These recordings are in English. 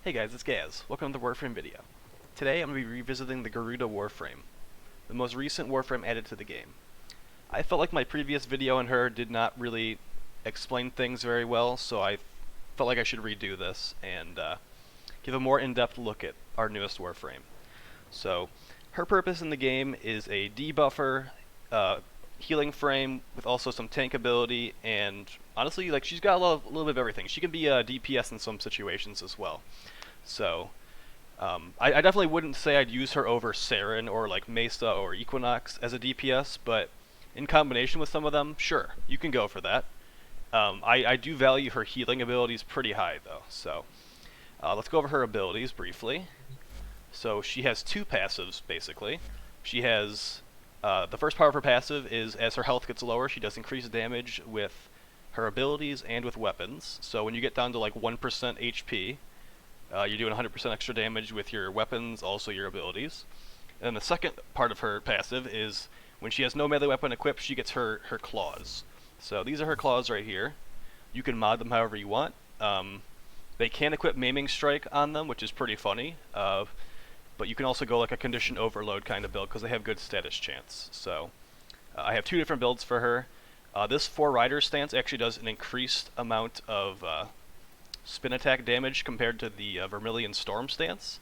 Hey guys, it's Gaz. Welcome to the Warframe video. Today I'm going to be revisiting the Garuda Warframe, the most recent Warframe added to the game. I felt like my previous video on her did not really explain things very well, so I felt like I should redo this and give a more in-depth look at our newest Warframe. So, her purpose in the game is a debuffer, healing frame with also some tank ability, and honestly, like, she's got a little bit of everything. She can be a DPS in some situations as well. So, I definitely wouldn't say I'd use her over Saren or like Mesa or Equinox as a DPS, but in combination with some of them, sure, you can go for that. I do value her healing abilities pretty high though, so let's go over her abilities briefly. So she has two passives basically. She has the first part of her passive is as her health gets lower, she does increased damage with her abilities and with weapons. So when you get down to like 1% HP, you're doing 100% extra damage with your weapons, also your abilities. And the second part of her passive is when she has no melee weapon equipped, she gets her claws. So these are her claws right here. You can mod them however you want. They can equip Maiming Strike on them, which is pretty funny. But you can also go like a Condition Overload kind of build because they have good status chance. So I have two different builds for her. This 4 Rider stance actually does an increased amount of spin attack damage compared to the Vermilion Storm stance,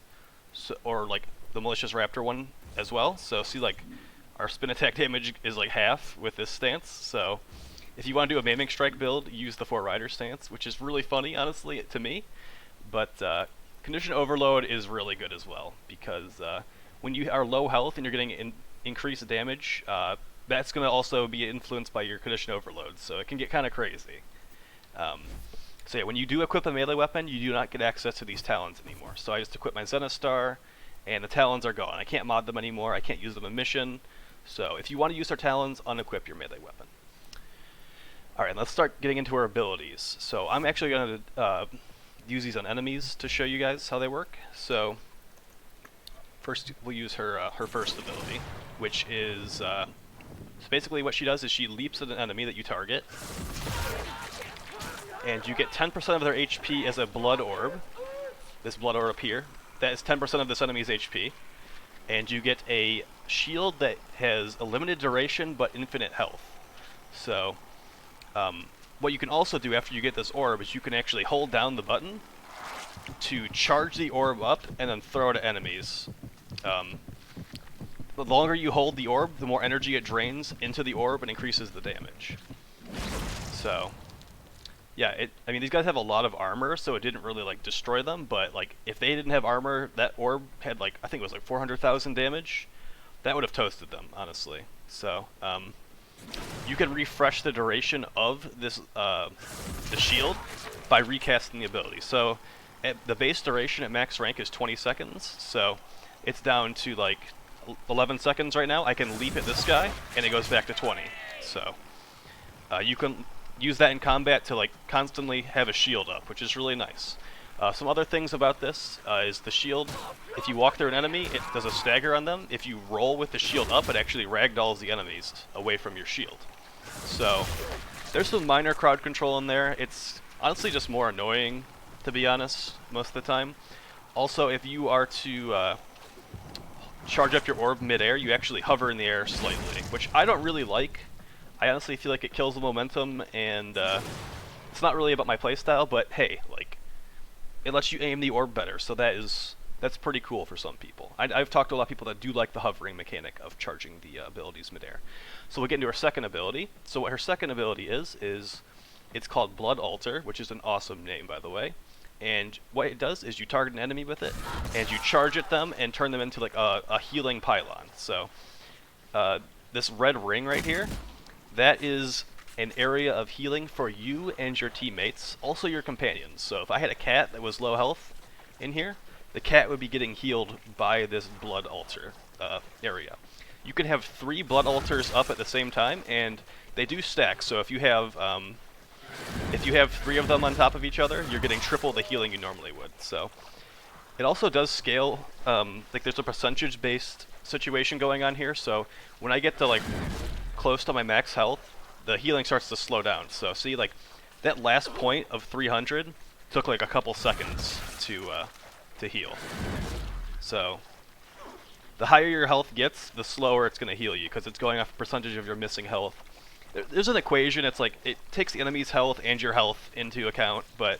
so, or like the Malicious Raptor one as well. So see, like, our spin attack damage is like half with this stance. So if you want to do a Maiming Strike build, use the 4 Rider stance, which is really funny, honestly, to me. But Condition Overload is really good as well, because when you are low health and you're getting increased damage, that's going to also be influenced by your Condition Overload, so it can get kind of crazy. So yeah, when you do equip a melee weapon, you do not get access to these Talons anymore. So I just equip my Zenith Star, and the Talons are gone. I can't mod them anymore, I can't use them in mission. So if you want to use our Talons, unequip your melee weapon. Alright, let's start getting into her abilities. So I'm actually going to use these on enemies to show you guys how they work. So first we'll use her first ability, which is so basically what she does is she leaps at an enemy that you target, and you get 10% of their HP as a blood orb. This blood orb here, that is 10% of this enemy's HP, and you get a shield that has a limited duration but infinite health. So what you can also do after you get this orb is you can actually hold down the button to charge the orb up and then throw it at enemies. The longer you hold the orb, the more energy it drains into the orb and increases the damage. So yeah, I mean, these guys have a lot of armor, so it didn't really like destroy them, but like if they didn't have armor, that orb had like, I think it was like 400,000 damage. That would have toasted them, honestly. So you can refresh the duration of this the shield by recasting the ability. So at the base duration at max rank is 20 seconds, so it's down to like 11 seconds right now. I can leap at this guy, and it goes back to 20. So you can use that in combat to like constantly have a shield up, which is really nice. Some other things about this is the shield. If you walk through an enemy, it does a stagger on them. If you roll with the shield up, it actually ragdolls the enemies away from your shield. So there's some minor crowd control in there. It's honestly just more annoying, to be honest, most of the time. Also, if you are to charge up your orb mid-air, you actually hover in the air slightly, which I don't really like. I honestly feel like it kills the momentum, and it's not really about my playstyle, but hey, like, it lets you aim the orb better, so that's pretty cool for some people. I've talked to a lot of people that do like the hovering mechanic of charging the abilities midair. So we'll get into her second ability. So what her second ability is it's called Blood Altar, which is an awesome name, by the way. And what it does is you target an enemy with it, and you charge at them and turn them into like a healing pylon. So this red ring right here, that is an area of healing for you and your teammates, also your companions. So if I had a cat that was low health in here, the cat would be getting healed by this Blood Altar area. You can have 3 Blood Altars up at the same time, and they do stack. So if you have 3 of them on top of each other, you're getting triple the healing you normally would. So it also does scale. Like there's a percentage-based situation going on here. So when I get to like close to my max health, the healing starts to slow down. So see, like, that last point of 300 took like a couple seconds to to heal. So the higher your health gets, the slower it's going to heal you, because it's going off a percentage of your missing health. There's an equation. It's like it takes the enemy's health and your health into account, but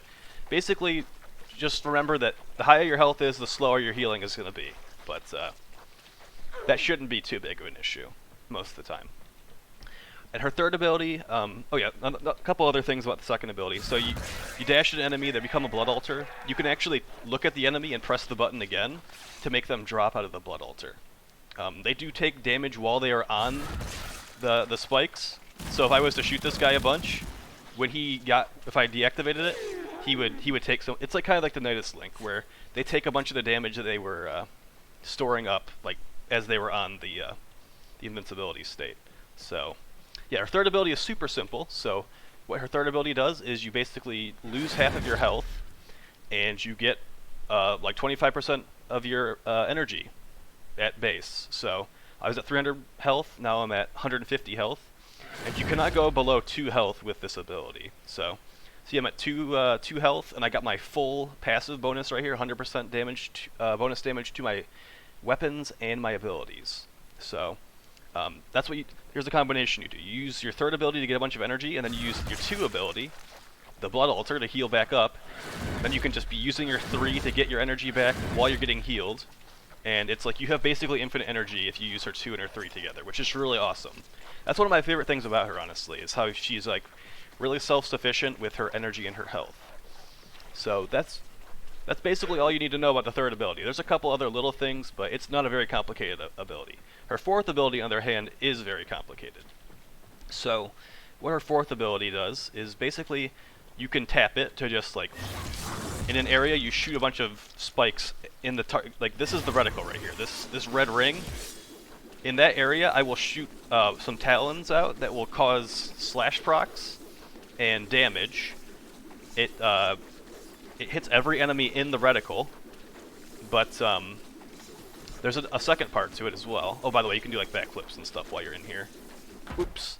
basically just remember that the higher your health is, the slower your healing is going to be. But that shouldn't be too big of an issue most of the time. And her third ability, oh yeah, a couple other things about the second ability. So you dash at an enemy, they become a blood altar. You can actually look at the enemy and press the button again to make them drop out of the blood altar. They do take damage while they are on the spikes. So if I was to shoot this guy a bunch, if I deactivated it, he would take some. It's like kind of like the Nidus Link, where they take a bunch of the damage that they were storing up, like as they were on the invincibility state. So yeah, her third ability is super simple. So what her third ability does is you basically lose half of your health, and you get like 25% of your energy at base. So I was at 300 health, now I'm at 150 health, and you cannot go below 2 health with this ability. So see, I'm at 2 health, and I got my full passive bonus right here, 100% damage, bonus damage to my weapons and my abilities. So that's what here's the combination you do. You use your third ability to get a bunch of energy, and then you use your 2 ability, the Blood Altar, to heal back up. Then you can just be using your 3 to get your energy back while you're getting healed. And it's like you have basically infinite energy if you use her 2 and her 3 together, which is really awesome. That's one of my favorite things about her, honestly, is how she's like really self-sufficient with her energy and her health. So that's basically all you need to know about the third ability. There's a couple other little things, but it's not a very complicated ability. Her fourth ability, on the other hand, is very complicated. So what her fourth ability does is basically you can tap it to just like, in an area you shoot a bunch of spikes in the target. Like this is the reticle right here, this red ring. In that area I will shoot some talons out that will cause slash procs and damage. It hits every enemy in the reticle, but there's a second part to it as well. Oh, by the way, you can do like backflips and stuff while you're in here. Oops.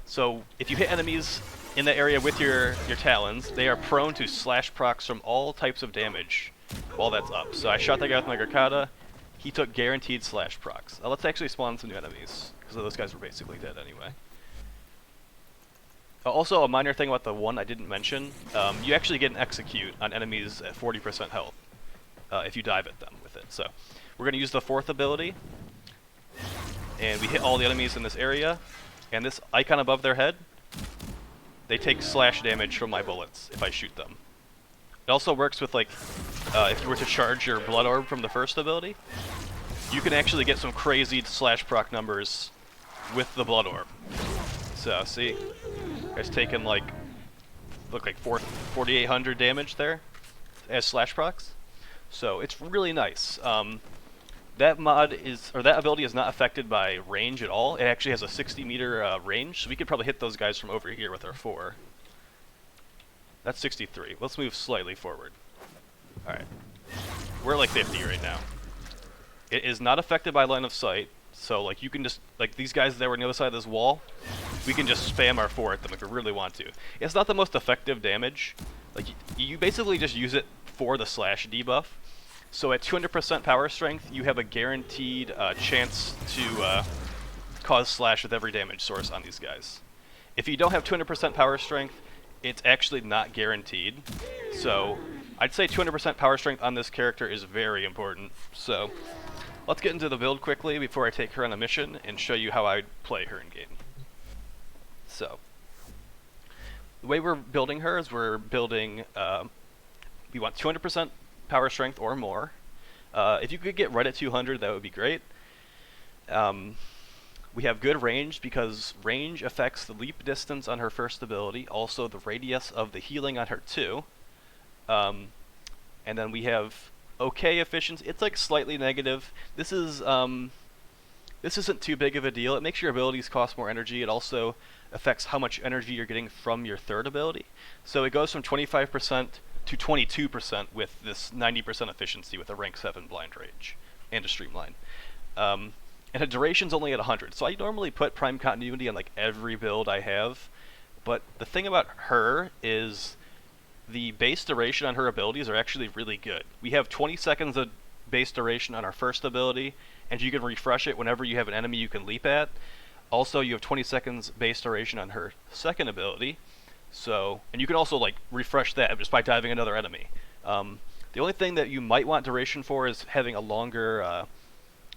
So if you hit enemies in that area with your talons, they are prone to slash procs from all types of damage while that's up. So I shot that guy with my Garuda. He took guaranteed slash procs. Let's actually spawn some new enemies, because those guys were basically dead anyway. Also, a minor thing about the one I didn't mention, you actually get an execute on enemies at 40% health if you dive at them with it. So we're going to use the fourth ability, and we hit all the enemies in this area, and this icon above their head, they take slash damage from my bullets if I shoot them. It also works with, like, if you were to charge your blood orb from the first ability, you can actually get some crazy slash proc numbers with the blood orb. So, see? It's taken like, look like 4,800 damage there as slash procs. So it's really nice. That ability is not affected by range at all. It actually has a 60-meter range, so we could probably hit those guys from over here with our 4. That's 63. Let's move slightly forward. Alright. We're at like 50 right now. It is not affected by line of sight, so like you can just, like these guys that were on the other side of this wall, we can just spam our 4 at them if we really want to. It's not the most effective damage. Like you basically just use it for the slash debuff. So at 200% power strength, you have a guaranteed chance to cause slash with every damage source on these guys. If you don't have 200% power strength, it's actually not guaranteed. So I'd say 200% power strength on this character is very important. So let's get into the build quickly before I take her on a mission and show you how I play her in game. So the way we're building her is we're building, we want 200% power strength or more. If you could get right at 200, that would be great. We have good range because range affects the leap distance on her first ability, also the radius of the healing on her 2. And then we have okay efficiency. It's like slightly negative. This isn't too big of a deal. It makes your abilities cost more energy. It also affects how much energy you're getting from your third ability. So it goes from 25% to 22% with this 90% efficiency with a rank 7 blind rage and a streamline. And her duration's only at 100. So I normally put prime continuity on like every build I have. But the thing about her is the base duration on her abilities are actually really good. We have 20 seconds of base duration on our first ability, and you can refresh it whenever you have an enemy you can leap at. Also, you have 20 seconds base duration on her second ability, so, and you can also like refresh that just by diving another enemy. The only thing that you might want duration for is having a longer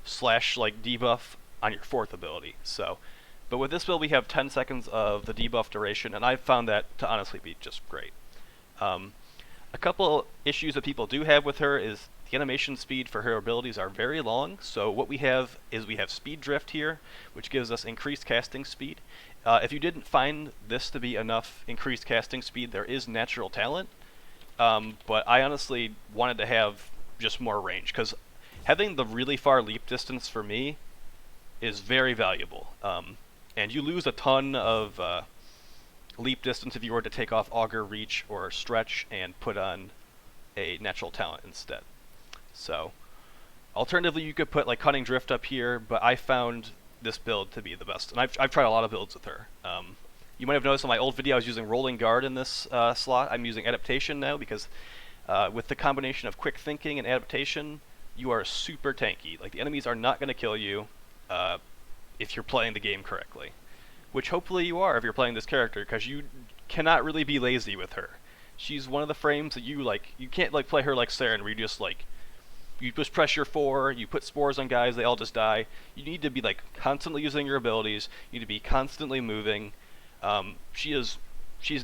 slash like debuff on your fourth ability. So, but with this build we have 10 seconds of the debuff duration, and I've found that to honestly be just great. A couple issues that people do have with her is the animation speed for her abilities are very long. So what we have is we have speed drift here, which gives us increased casting speed. If you didn't find this to be enough increased casting speed, there is natural talent. But I honestly wanted to have just more range, because having the really far leap distance for me is very valuable. And you lose a ton of leap distance if you were to take off Augur, Reach, or Stretch and put on a natural talent instead. So, alternatively, you could put like Cunning Drift up here, but I found this build to be the best, and I've tried a lot of builds with her. You might have noticed in my old video I was using Rolling Guard in this slot. I'm using Adaptation now because with the combination of Quick Thinking and Adaptation, you are super tanky. Like, the enemies are not going to kill you if you're playing the game correctly. Which hopefully you are if you're playing this character, because you cannot really be lazy with her. She's one of the frames that you can't like play her like Saren, where you just like, you push pressure 4, you put spores on guys, they all just die. You need to be like constantly using your abilities, you need to be constantly moving. She's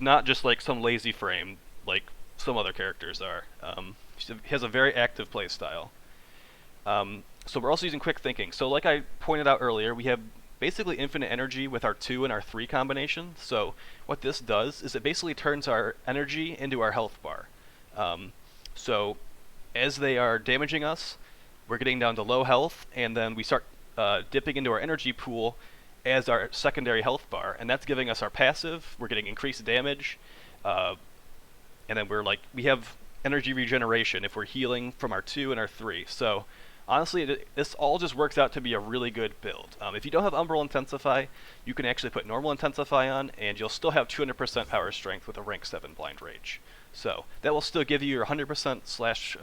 not just like some lazy frame like some other characters are. She has a very active play style. So we're also using Quick Thinking. So like I pointed out earlier, we have basically infinite energy with our 2 and our 3 combination. So what this does is it basically turns our energy into our health bar. So as they are damaging us, we're getting down to low health, and then we start dipping into our energy pool as our secondary health bar, and that's giving us our passive. We're getting increased damage, and then we have energy regeneration if we're healing from our 2 and our 3. So honestly, this all just works out to be a really good build. If you don't have Umbral Intensify, you can actually put Normal Intensify on, and you'll still have 200% power strength with a rank 7 Blind Rage. So that will still give you your 100% slash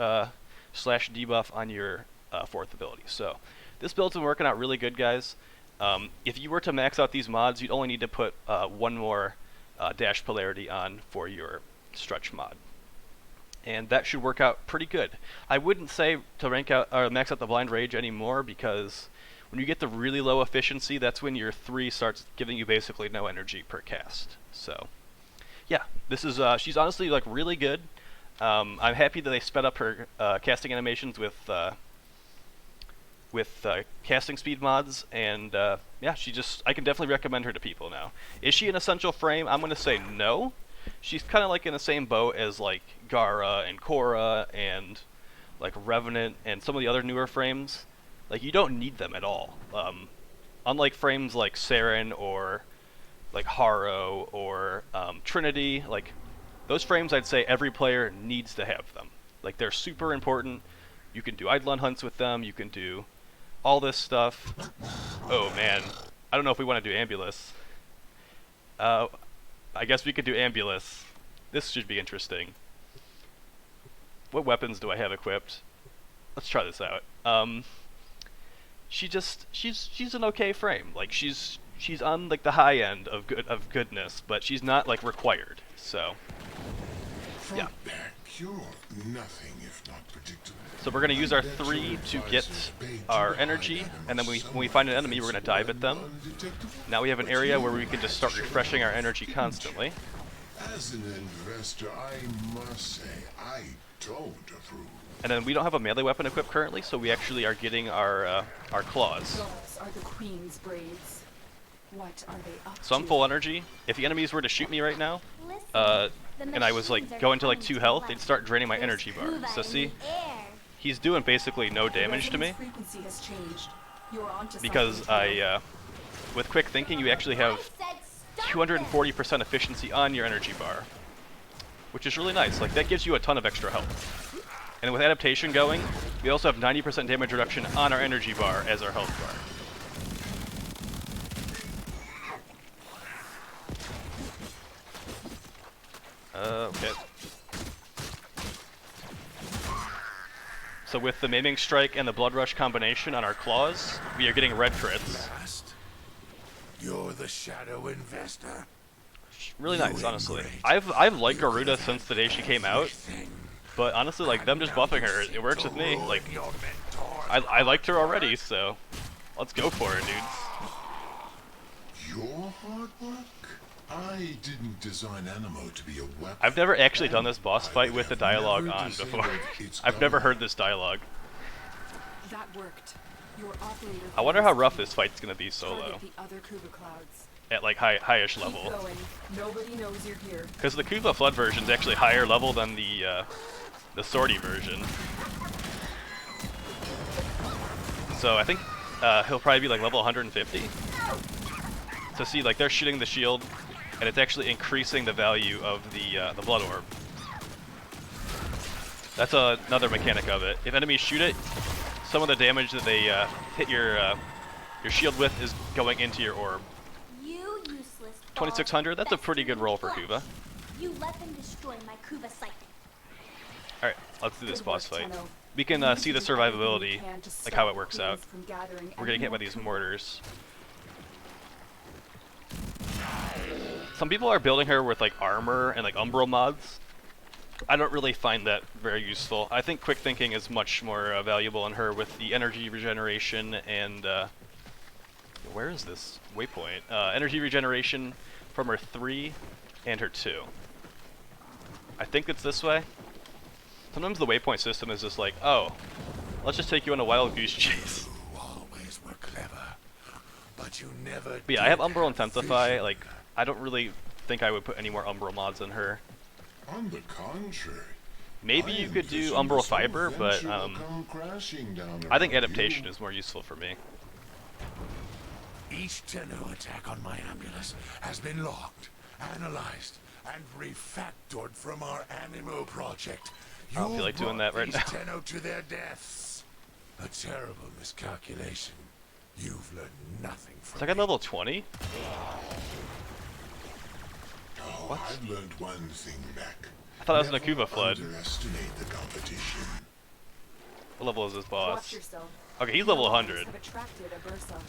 debuff on your fourth ability. So this build's been working out really good, guys. If you were to max out these mods, you'd only need to put one more dash polarity on for your stretch mod, and that should work out pretty good. I wouldn't say to rank out or max out the Blind Rage anymore, because when you get the really low efficiency, that's when your 3 starts giving you basically no energy per cast. So yeah, this is she's honestly like really good. I'm happy that they sped up her casting animations with casting speed mods, and yeah, I can definitely recommend her to people now. Is she an essential frame? I'm gonna say no. She's kind of like in the same boat as like Gara and Korra and like Revenant and some of the other newer frames. Like, you don't need them at all. Unlike frames like Saren or like Haro or Trinity, like those frames, I'd say every player needs to have them. Like, they're super important. You can do Eidolon hunts with them. You can do all this stuff. Oh man, I don't know if we want to do Ambulus. I guess we could do Ambulus. This should be interesting. What weapons do I have equipped? Let's try this out. She's an okay frame. Like, she's on like the high end of goodness, but she's not like required. So yeah. You're nothing if not predictable. So we're gonna use our 3 to get our energy, and then when we find an enemy, we're gonna dive at them. Now we have an area where we can just start refreshing our energy constantly. As an investor, I must say I don't approve. And then we don't have a melee weapon equipped currently, so we actually are getting our claws. Those are the queen's braids. What are they up So I'm to? full energy. If the enemies were to shoot me right now, and I was like going to like 2 health, they'd start draining my energy bar. So see, he's doing basically no damage to me, Frequency has changed. You're onto because something. with Quick Thinking, you actually have 240% efficiency on your energy bar, which is really nice. Like, that gives you a ton of extra health. And with Adaptation going, we also have 90% damage reduction on our energy bar as our health bar. Okay. So with the Maiming Strike and the Blood Rush combination on our claws, we are getting red crits. Last, you're the shadow investor. Really You nice, honestly. ingrate. I've liked You Garuda could since the day she have came out, everything. but honestly, like them just buffing her, it works with me. Like I liked her already, so let's go for it, dudes. Your hard work? I didn't design Animo to be a weapon. I've never actually done this boss I fight would with the have dialogue never on before. disabled its I've never guard. heard this dialogue. That worked. Your operator I wonder how rough fails. this fight's gonna be solo Target the other Kuba clouds. at like highish Keep level. going. Nobody knows you're here. Because the Kuva Flood version's actually higher level than the Swordy version. So I think he'll probably be like level 150. So see, like they're shooting the shield, and it's actually increasing the value of the Blood Orb. That's another mechanic of it. If enemies shoot it, some of the damage that they hit your shield with is going into your orb. You useless 2600, that's a pretty good roll for flesh. Kuva. You let them destroy my Kuva site. Alright, let's do this Good boss work, fight. Tenno. We can You need see to the do everything you survivability, can to like how stop it works Kubas out. from gathering We're getting hit by any these more mortars. Some people are building her with like armor and like umbral mods. I don't really find that very useful. I think quick thinking is much more valuable in her with the energy regeneration and where is this waypoint? Energy regeneration from her 3 and her 2. I think it's this way. Sometimes the waypoint system is just like, oh, let's just take you on a wild goose chase. You always were clever, but you never. But yeah, I have did Umbral have Intensify. vision. Like, I don't really think I would put any more Umbral mods in her. On the contrary. Maybe you could do Umbral Fiber, but I think Adaptation is more useful for me. Each Tenno attack on my ambulance has been logged, analyzed, and refactored from our Animo project. I don't feel like doing that right these now. Tenno to their deaths. A terrible miscalculation. You've learned nothing from Is I got level 20? Oh, I've learned one thing, Beck. I thought I was in a Never Kuva Flood. Underestimate the competition. What level is this Watch boss? yourself. Okay, he's level Your 100. have attracted a Bursa.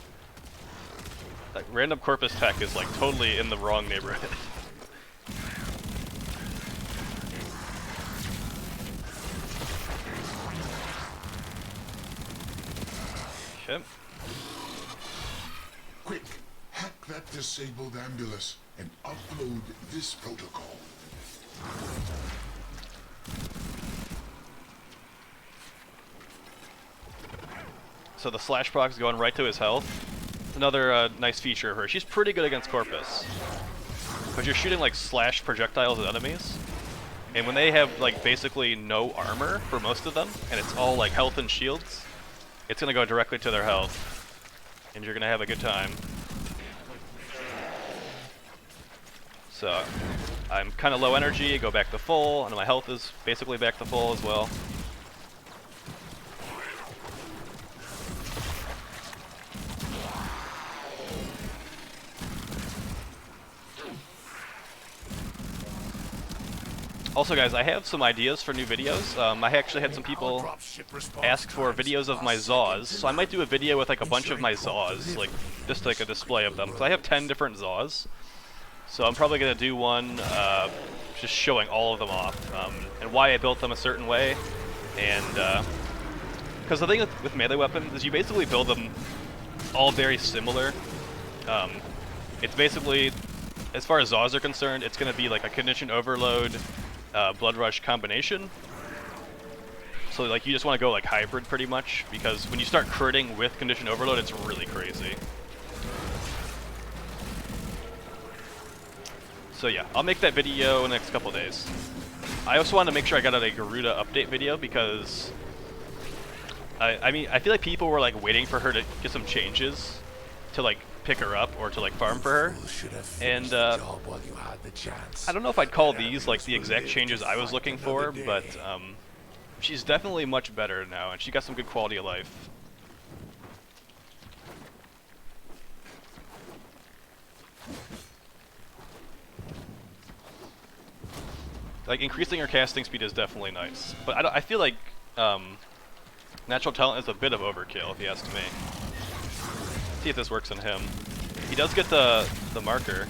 Like, random Corpus Tech is like totally in the wrong neighborhood. Okay. Quick, hack that disabled ambulance and upload this protocol. So the slash proc is going right to his health. Another nice feature of her. She's pretty good against Corpus. But you're shooting like slash projectiles at enemies. And when they have like basically no armor for most of them, and it's all like health and shields, it's gonna go directly to their health. And you're gonna have a good time. So I'm kinda low energy, go back to full, and my health is basically back to full as well. Also guys, I have some ideas for new videos. I actually had some people Dropship response ask for times videos of my are Zaws, second to so I might do a none. video with like a bunch of my Ensuring prompt Zaws, like delivery just like a is display of them. critical Because I have 10 different Zaws, so I'm probably gonna do one just showing all of them off and why I built them a certain way. And because the thing with melee weapons is you basically build them all very similar. It's basically, as far as Zaws are concerned, it's gonna be like a condition overload. Blood Rush combination. So like you just want to go like hybrid pretty much, because when you start critting with condition overload, it's really crazy. So yeah, I'll make that video in the next couple days. I also want to make sure I got out a Garuda update video because I mean I feel like people were like waiting for her to get some changes to like pick her up or to like farm for her. Fool should have And finished the job while you had the chance. I don't know if I'd call That these like ambulance the will exact live changes to I was fight looking another for, but day. she's definitely much better now, and she got some good quality of life. Like increasing her casting speed is definitely nice, but I feel like Natural talent is a bit of overkill, if you ask me. See if this works on him. He does get the marker.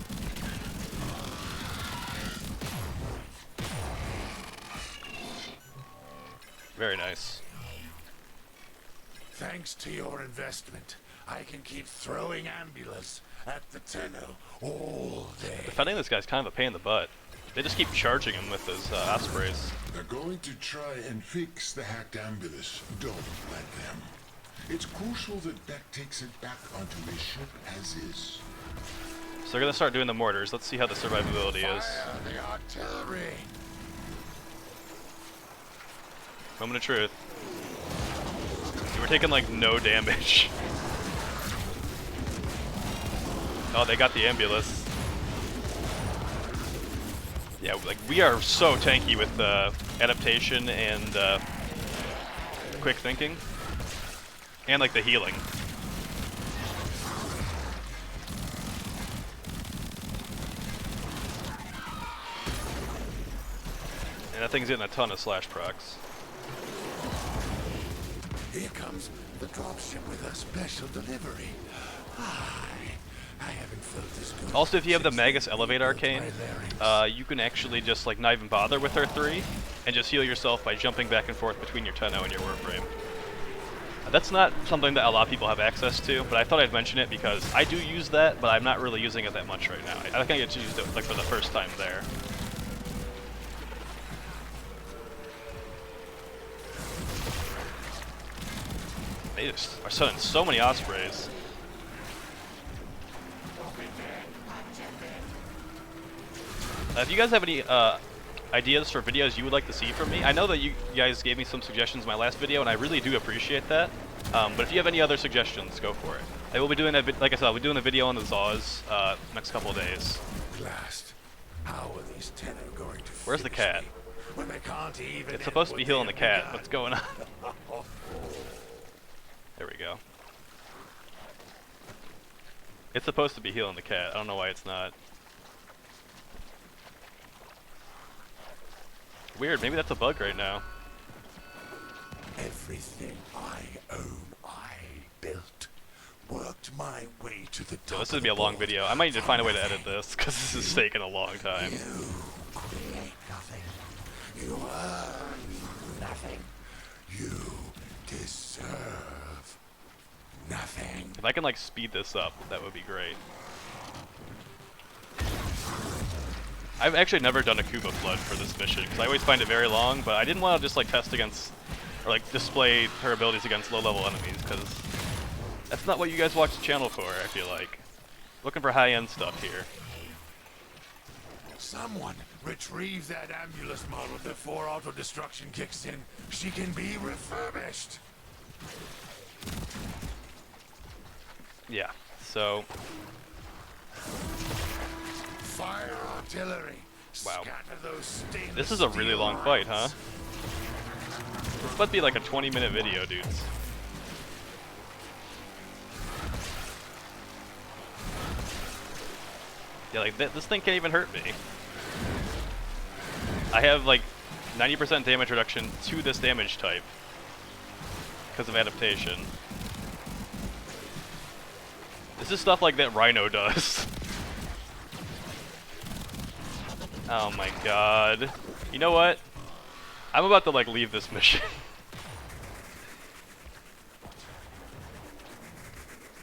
Very nice. Thanks to your investment, I can keep throwing ambulas at the Tenno all day. Defending this guy's kind of a pain in the butt. They just keep charging him with his ospreys. They're going to try and fix the hacked ambulance. Don't let them. It's crucial that Beck takes it back onto his ship as is. So they're gonna start doing the mortars. Let's see how the survivability is. Fire the artillery. Moment of truth. We're taking like no damage. Oh, they got the ambulance. Yeah, like we are so tanky with adaptation and quick thinking, and like the healing. And that thing's getting a ton of slash procs. Here comes the dropship with a special delivery. I haven't felt this good. Also, if you have the since Magus they Elevate built Arcane, my larynx. you can actually just like not even bother with her 3 and just heal yourself by jumping back and forth between your Tenno and your Warframe. That's not something that a lot of people have access to, but I thought I'd mention it because I do use that, but I'm not really using it that much right now. I think I get to use it like for the first time there. They just are sending so many ospreys. If you guys have any ideas for videos you would like to see from me, I know that you guys gave me some suggestions in my last video, and I really do appreciate that. But if you have any other suggestions, go for it. I will be doing a like I said, I'll be doing a video on the Zaws next couple of days. Blast. How are these Tenno going to Where's the finish cat? me when they can't even It's supposed to be healing the cat. What's What's going on? There we go. It's supposed to be healing the cat. I don't know why it's not. Weird, maybe that's a bug right now. Everything I own, I built. Worked my way to the top. So this is gonna be a long video. I might need to find a way to edit this because this is taking a long time. You create nothing. You earn nothing. You deserve nothing. If I can like speed this up, that would be great. I've actually never done a Kuba Flood for this mission because I always find it very long, but I didn't want to just like test against or like display her abilities against low-level enemies because that's not what you guys watch the channel for, I feel like. Looking for high-end stuff here. Someone retrieve that ambulance model before auto-destruction kicks in. She can be refurbished. Yeah, so Fire artillery. Wow. Scatter those stainless this is a really steel long fight, huh? arms. This might be like a 20-minute video, dudes. Yeah, like this thing can't even hurt me. I have like 90% damage reduction to this damage type because of adaptation. This is stuff like that Rhino does. Oh my god. You know what? I'm about to like leave this mission.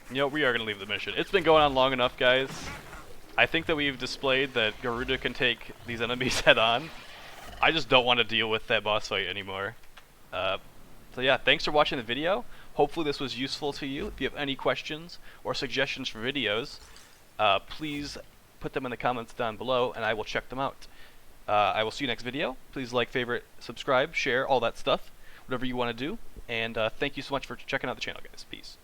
You know, we are going to leave the mission. It's been going on long enough, guys. I think that we've displayed that Garuda can take these enemies head on. I just don't want to deal with that boss fight anymore. So yeah, thanks for watching the video. Hopefully this was useful to you. If you have any questions or suggestions for videos, please put them in the comments down below and I will check them out. I will see you next video. Please like, favorite, subscribe, share, all that stuff. Whatever you want to do. And thank you so much for checking out the channel, guys. Peace.